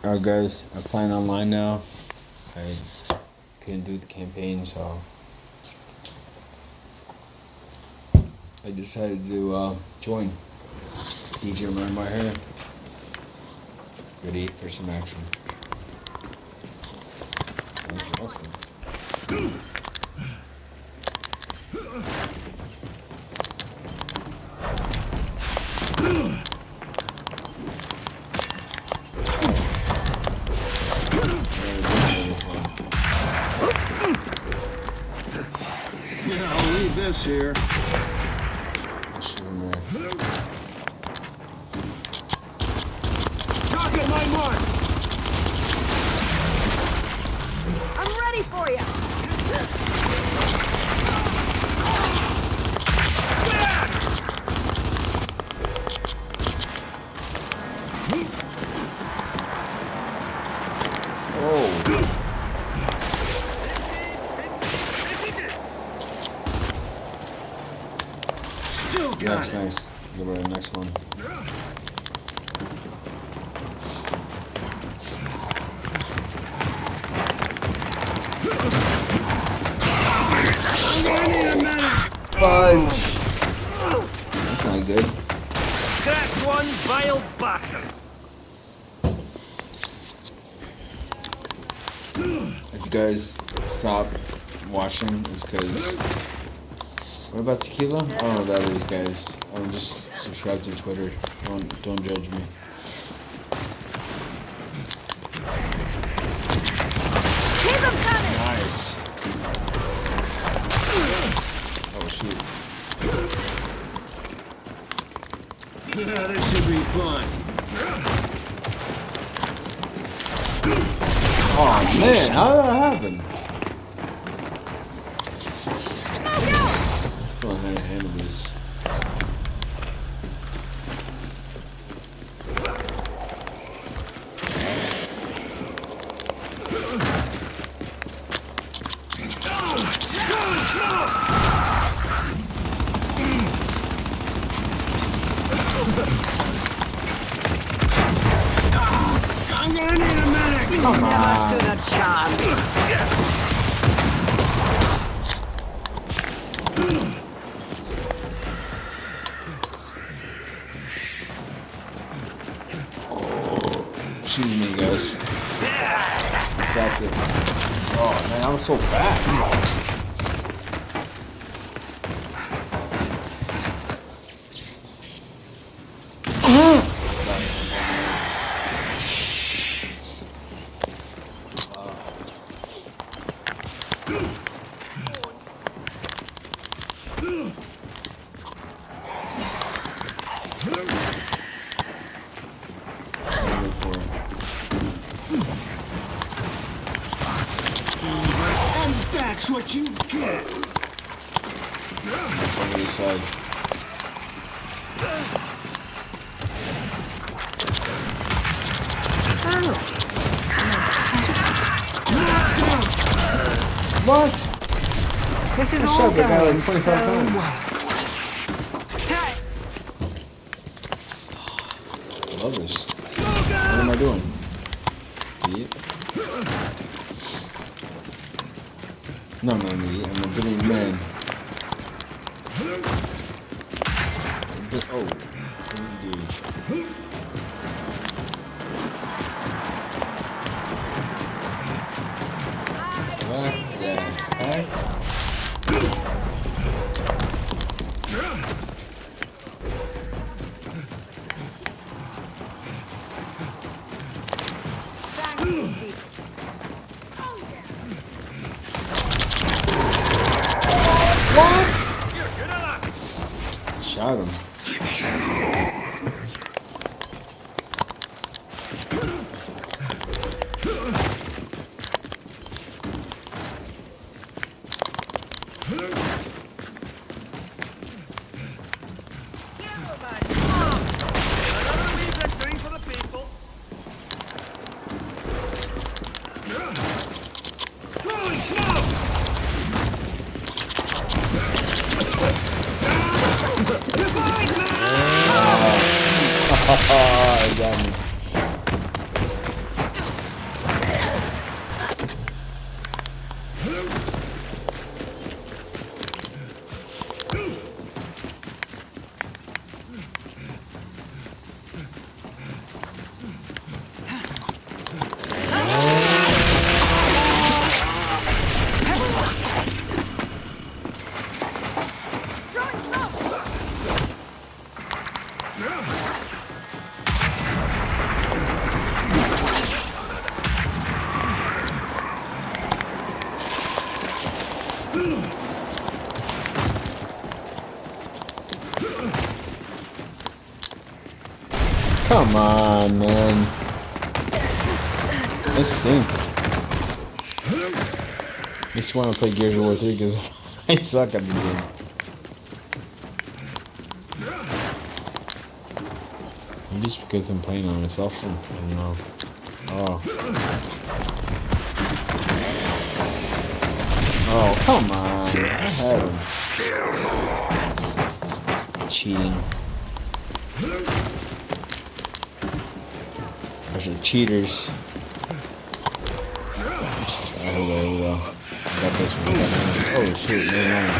Alright guys, I'm playing online now. I couldn't do the campaign, so I decided to join. DJ running my hair. Ready for some action. That's awesome. Yeah, I'll leave this here. Target my mark! I'm ready for you. Oh. Still got That's it. nice. Go to the next one. Fudge. That's not good. Cracked one, vile bastard. If you guys stop watching, it's because. What about tequila? I don't know what that is, guys. I'm just subscribe to Twitter. Don't judge me. Keep them coming. Nice. Oh shoot. Yeah, this should be fun. Oh man, how did that happen? I don't know how to handle this. I'm gonna need a minute. Come Never on. stood a chance. Excuse me, guys. I sacked it. Oh man, I was so fast. And that's what you get. On the side. What? This is I all shot the guy going like 25 so times. well. Hey, I love this. What am I doing? Eat? No, I'm not an idiot. I'm a brilliant man. Oh, indeed. What the heck? thank you, Kishi. What? Shot him. I got me. Come on, man. I stink. I just want to play Gears of War 3 because I suck at the game. Maybe it's because I'm playing on my cell phone. I don't know. Oh. Oh, come on. I had him. Cheating. Bunch of cheaters. Here we go. I got this one. Oh, shoot. Never mind.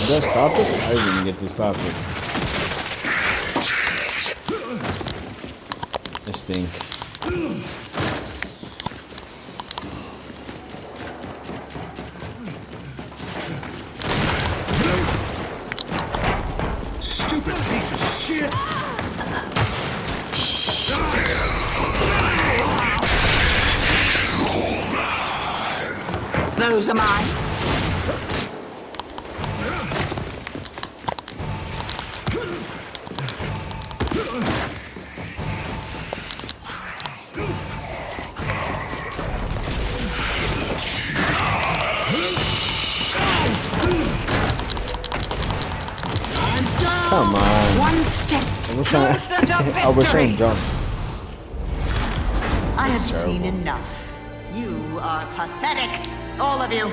Did I stop it? I didn't even get to stop it. I stink. Stupid piece of shit! Those are mine. Come on. One step closer to victory. I wish I had jumped. I have That's seen terrible. enough. You are pathetic, all of you.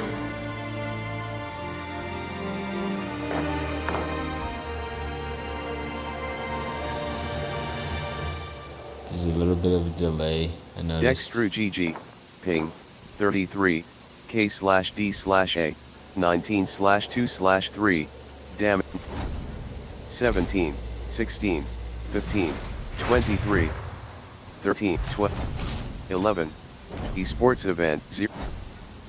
There's a little bit of a delay. I noticed. Dextru GG. Ping. 33. K/D/A. 19/2/3. Damn. 17. 16. 15. 23. 13. 12. 11. Esports event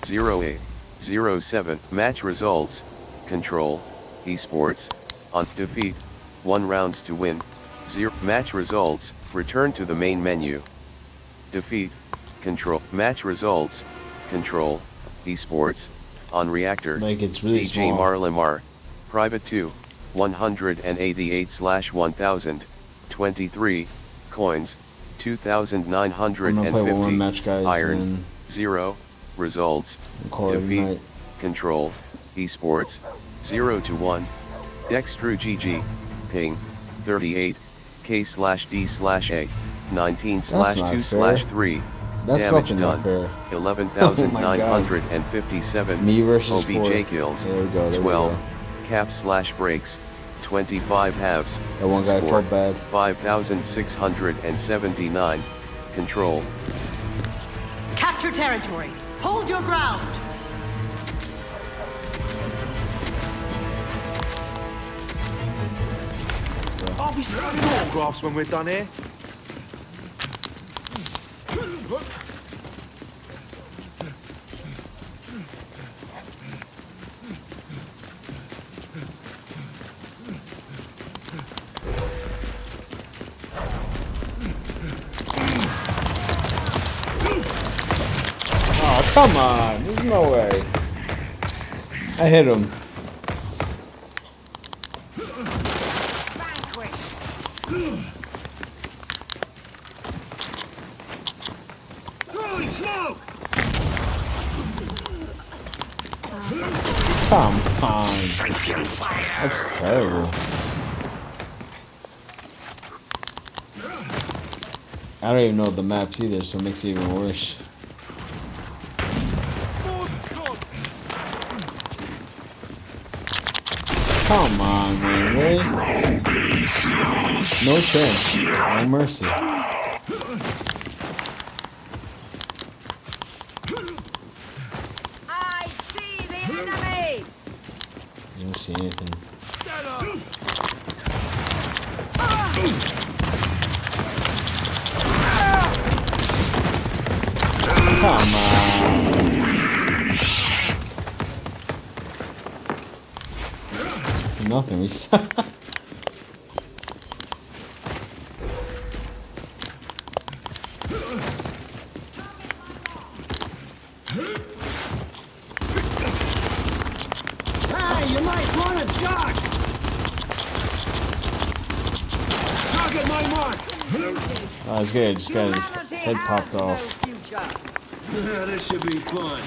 08. 07. Match results. Control. Esports. On defeat. 1 rounds to win. 0. Match results. Return to the main menu. Defeat. Control. Match results. Control. Esports. On Reactor. Like it's really DJ small. Marlamar. Private 2. 188/1000. 23. Coins. I'm gonna play one more 2,950. match, guys, Iron. and 0. Results. call it a Defeat. night. Control. Esports. 0 to 1. Dextru GG. Ping. 38. K/D/A. 19/2/3. That's Damage fucking not done. fair. 11,957. Me versus OBJ 4. kills. There we go. There 12. We go. Cap/breaks. 25 halves. That one guy Score, felt bad. 5,679. Control. Capture territory. Hold your ground. Let's go. I'll be signing autographs when we're done here. Oh, come on. There's no way. I hit him. Banquet. Throwing smoke! Come on. That's terrible. I don't even know the maps either, so it makes it even worse. Come on, man. Really? No chance. No mercy. I see the enemy. You don't see anything. Come on. Nothing. We suck. Oh, this guy just got his Humanity head has popped no off. future. This should be fun.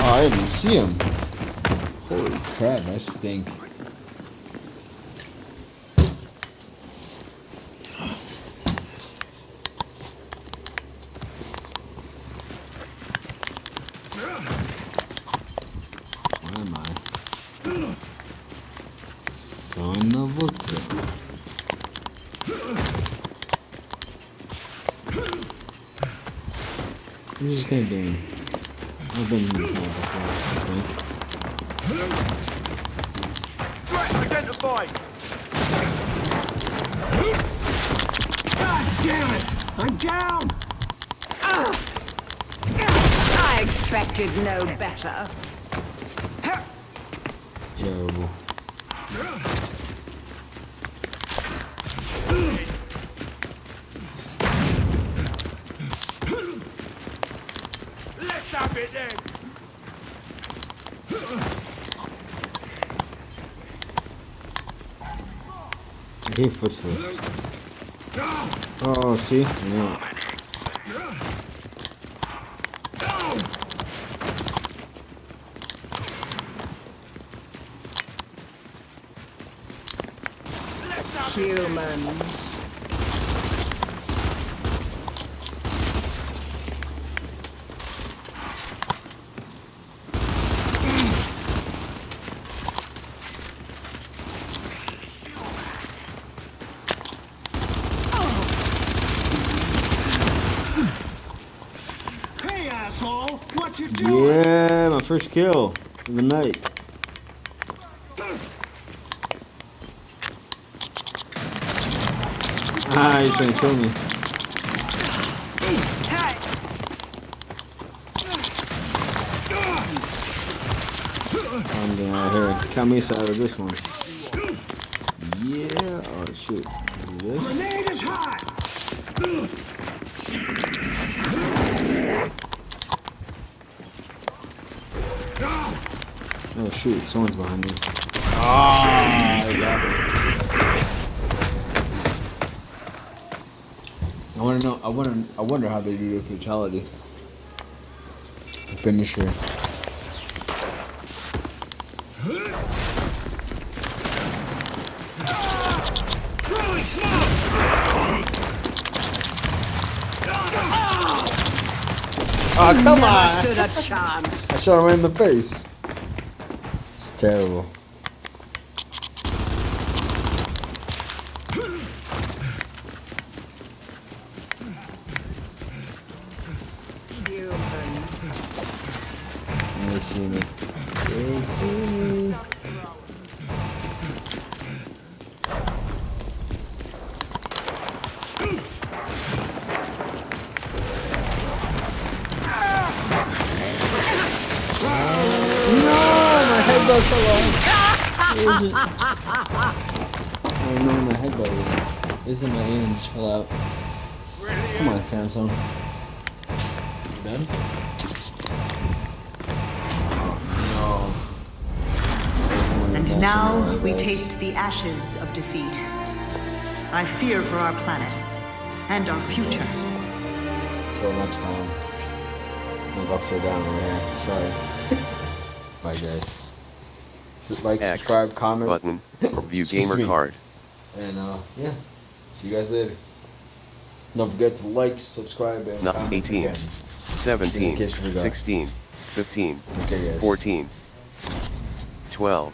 Oh, I didn't even see him. Holy crap, I stink. Where am I? Son of a gun. What's this guy doing? I've been in this mode before, I think. Threat identified. God damn it! I'm down. I expected no better. Terrible. Let's have it then. I hear footsteps. Oh, see? Yeah. Humans. Hey, asshole! What you doing? Yeah, my first kill of the night. Ah, he's trying to kill me. I'm getting out of here. Count me out of this one. Yeah. Oh shoot. Is it this? Grenade is hot. Oh shoot. Someone's behind me. Ah, I got it. I want to know. I wonder how they do their fatality. Finisher. Oh, come Never on! stood a chance. I shot him right in the face. It's terrible. Human. They see me. They see me. headbutt fell off. Where is it? Oh no, my headbutt. This is my aim just fell out. Come on, Samsung. You done? No. And now we taste the ashes of defeat. I fear for our planet and our future. Until next time. Move upside down over here. Sorry. Bye, guys. Like, X, subscribe, comment. button, or view Excuse gamer me. card. And, yeah. See you guys later. Don't forget to like, subscribe, and Not comment 18, again. 17, Just in case you forgot. 16, 15, Okay, guys. 14, 12.